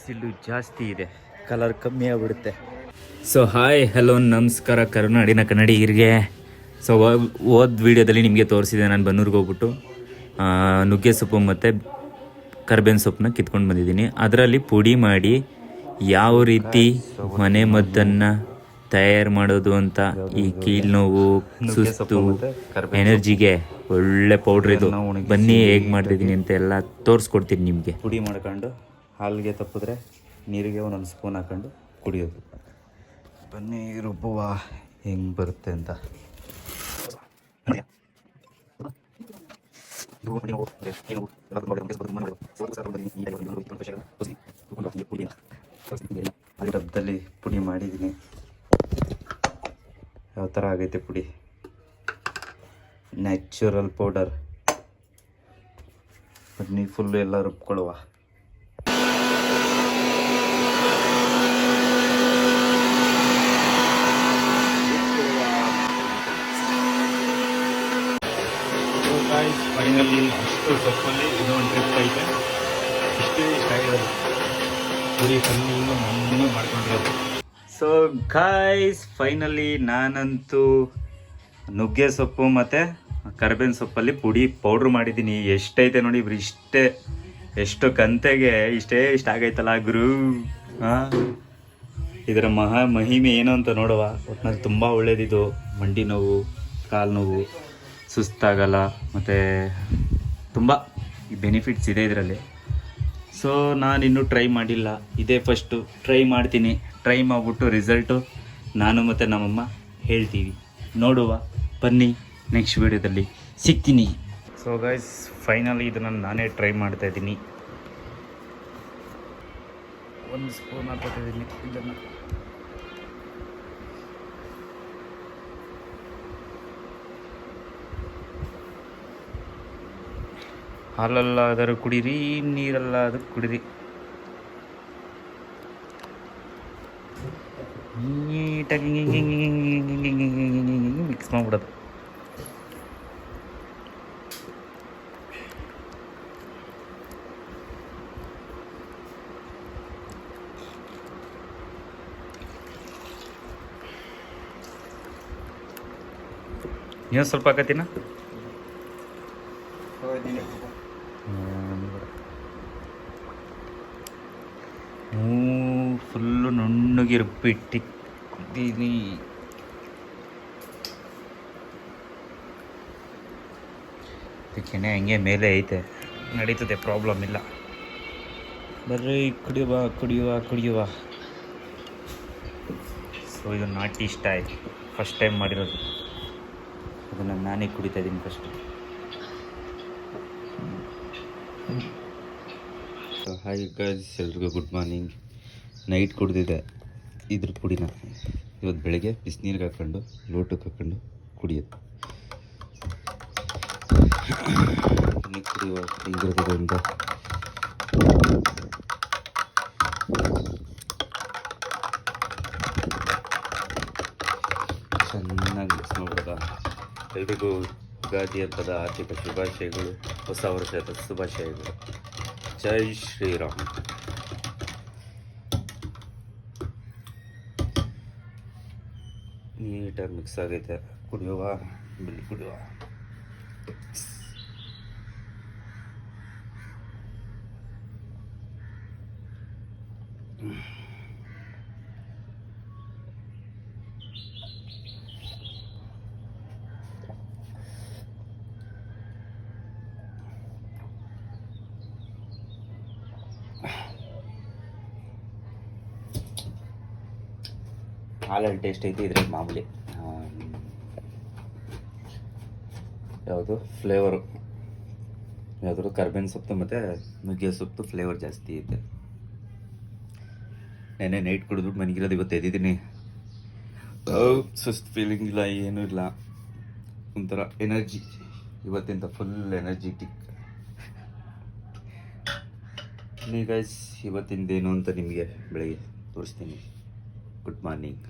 ಬಿಸಿಲು ಜಾಸ್ತಿ ಇದೆ, ಕಲರ್ ಕಮ್ಮಿ ಆಗ್ಬಿಡುತ್ತೆ. ಸೊ ಹಾಯ್ ಹಲೋ ನಮಸ್ಕಾರ ಕರುನಾಡಿನ ಕನ್ನಡಿಗರಿಗೆ. ಸೊ ಹೋದ ವೀಡಿಯೋದಲ್ಲಿ ನಿಮಗೆ ತೋರಿಸಿದೆ, ನಾನು ಬನ್ನೂರಿಗೆ ಹೋಗ್ಬಿಟ್ಟು ನುಗ್ಗೆ ಸೊಪ್ಪು ಮತ್ತು ಕರ್ಬೇವಿನ ಸೊಪ್ಪನ್ನ ಕಿತ್ಕೊಂಡು ಬಂದಿದ್ದೀನಿ. ಅದರಲ್ಲಿ ಪುಡಿ ಮಾಡಿ ಯಾವ ರೀತಿ ಮನೆ ಮದ್ದನ್ನು ತಯಾರು ಮಾಡೋದು ಅಂತ, ಈ ಕೀಲು ನೋವು, ಸುಸ್ತು, ಎನರ್ಜಿಗೆ ಒಳ್ಳೆ ಪೌಡ್ರ್ ಇದು. ಬನ್ನಿ ಹೇಗೆ ಮಾಡ್ತಿದ್ದೀನಿ ಅಂತ ಎಲ್ಲ ತೋರಿಸ್ಕೊಡ್ತೀನಿ ನಿಮಗೆ. ಪುಡಿ ಮಾಡ್ಕೊಂಡು ಹಾಲಿಗೆ ತಪ್ಪಿದ್ರೆ ನೀರಿಗೆ ಒಂದೊಂದು ಸ್ಪೂನ್ ಹಾಕೊಂಡು ಕುಡಿಯೋದು. ಬನ್ನಿ ರುಬ್ಬುವ ಹೆಂಗೆ ಬರುತ್ತೆ ಅಂತ. ಡಬ್ಬದಲ್ಲಿ ಪುಡಿ ಮಾಡಿದ್ದೀನಿ. ಯಾವ ಥರ ಆಗೈತೆ ಪುಡಿ, ನ್ಯಾಚುರಲ್ ಪೌಡರ್. ಬನ್ನಿ ಫುಲ್ಲು ಎಲ್ಲ ರುಬ್ಕೊಳ್ಳುವ. ಫೈನಲಿ ಅಷ್ಟು ಸೊಪ್ಪಲ್ಲಿ ಇದೊಂದು ಟ್ರಿಪ್ ಐತೆ. ಇಷ್ಟೇ ಇಷ್ಟ ಆಗಿರೋದು ಪುರಿ ಫುಲ್ಲು ಮಣ್ಣು ಮಾಡ್ಕೊಂಡಿರೋದು. ಸೊ ಗಾಯ್ಸ್ ಫೈನಲಿ ನಾನಂತೂ ನುಗ್ಗೆ ಸೊಪ್ಪು ಮತ್ತು ಕರ್ಬೇವಿನ ಸೊಪ್ಪಲ್ಲಿ ಪುಡಿ ಪೌಡ್ರ್ ಮಾಡಿದ್ದೀನಿ. ಎಷ್ಟೈತೆ ನೋಡಿ ಇವ್ರು, ಇಷ್ಟೇ. ಎಷ್ಟು ಕಂತೆಗೆ ಇಷ್ಟ ಆಗೈತಲ್ಲ ಗುರು. ಇದರ ಮಹಿಮೆ ಏನು ಅಂತ ನೋಡುವ. ಒಟ್ಟಿನಲ್ಲಿ ತುಂಬ ಒಳ್ಳೇದಿದು. ಮಂಡಿ ನೋವು, ಕಾಲು ನೋವು, ಸುಸ್ತಾಗಲ್ಲ, ಮತ್ತು ತುಂಬ ಬೆನಿಫಿಟ್ಸ್ ಇದೆ ಇದರಲ್ಲಿ. ಸೊ ನಾನಿನ್ನೂ ಟ್ರೈ ಮಾಡಿಲ್ಲ, ಇದೇ ಫಸ್ಟು ಟ್ರೈ ಮಾಡ್ತೀನಿ. ಟ್ರೈ ಮಾಡಿಬಿಟ್ಟು ರಿಸಲ್ಟು ನಾನು ಮತ್ತು ನಮ್ಮಮ್ಮ ಹೇಳ್ತೀವಿ, ನೋಡುವ. ಬನ್ನಿ ನೆಕ್ಸ್ಟ್ ವೀಡಿಯೋದಲ್ಲಿ ಸಿಗ್ತೀನಿ. ಸೊ ಗೈಸ್ ಫೈನಲಿ ಇದನ್ನು ನಾನೇ ಟ್ರೈ ಮಾಡ್ತಾಯಿದ್ದೀನಿ. ಒಂದು ಸ್ಪೂನ್ ಹಾಕೋತಿದ್ದೀನಿ ಇದನ್ನು. ಹಾಲಲ್ಲಾದರೂ ಕುಡೀರಿ, ನೀರಲ್ಲಾದರೂ ಕುಡೀರಿ. ನೀಟಾಗಿ ಮಿಕ್ಸ್ ಮಾಡಿಬಿಡೋದು. ನೀವು ಸ್ವಲ್ಪ ಹಾಕತ್ತೀನ? ಫುಲ್ಲು ನುಣ್ಣಗೆ ರುಬ್ಬಿಟ್ಟಿದ್ದೀನಿ. ಕೆನೆ ಹಂಗೆ ಮೇಲೆ ಐತೆ, ನಡೀತದೆ, ಪ್ರಾಬ್ಲಮ್ ಇಲ್ಲ. ಬರ್ರಿ ಕುಡಿಯುವ. ಸೊ ಇದು ನಾಟಿ ಸ್ಟೈಲ್, ಫಸ್ಟ್ ಟೈಮ್ ಮಾಡಿರೋದು. ಅದನ್ನು ನಾನೇ ಕುಡಿತಾ ಇದ್ದೀನಿ ಫಸ್ಟ್. ಹಾಯ್ ಗೈಸ್, ಎಲ್ರಿಗೂ ಗುಡ್ ಮಾರ್ನಿಂಗ್. ನೈಟ್ ಕುಡಿದಿದ್ದೆ ಇದ್ರ ಪುಡಿನ. ಇವತ್ತು ಬೆಳಗ್ಗೆ ಬಿಸಿನೀರಿಗೆ ಹಾಕ್ಕೊಂಡು ಲೋಟಕ್ಕೆ ಹಾಕ್ಕೊಂಡು ಕುಡಿಯೋದು. ಕುಡಿಯುವ ಹಿಂಗಿರೋದ್ರಿಂದ ಚೆನ್ನಾಗಿ ಮಿಕ್ಸ್ ಮಾಡೋದ. ಎಲ್ರಿಗೂ ಯುಗಾದಿ ಹಬ್ಬದ ಆರ್ಥಿಕ ಶುಭಾಶಯಗಳು, ಹೊಸ ವರ್ಷದ ಶುಭಾಶಯಗಳು. ಜೈ ಶ್ರೀರಾಮ್. ನೀಟಾಗಿ ಮಿಕ್ಸ್ ಆಗೈತೆ. ಕುಡಿಯುವ, ಬಿಳಿ ಕುಡಿಯುವ. ಹಾಲಲ್ಲಿ ಟೇಸ್ಟ್ ಐತಿ, ಇದ್ರಲ್ಲಿ ಮಾಮೂಲಿ ಯಾವುದು ಫ್ಲೇವರು, ಯಾವ್ದಾದ್ರು ಕರ್ಬೇವಿನ ಸೊಪ್ಪು ಮತ್ತು ನುಗ್ಗೆ ಸೊಪ್ಪು ಫ್ಲೇವರ್ ಜಾಸ್ತಿ ಐತೆ. ನೆನ್ನೆ ನೈಟ್ ಕುಡಿದ್ಬಿಟ್ಟು ಮನೆಗಿರೋದು, ಇವತ್ತು ಎದ್ದಿದ್ದೀನಿ. ಸುಸ್ತು ಫೀಲಿಂಗ್ ಇಲ್ಲ, ಏನೂ ಇಲ್ಲ, ಒಂಥರ ಎನರ್ಜಿ. ಇವತ್ತಿಂದ ಫುಲ್ ಎನರ್ಜಿಟಿಕ್. ಗೈಸ್ ಇವತ್ತಿಂದೇನು ಅಂತ ನಿಮಗೆ ಬೆಳಗ್ಗೆ ತೋರಿಸ್ತೀನಿ. Good morning.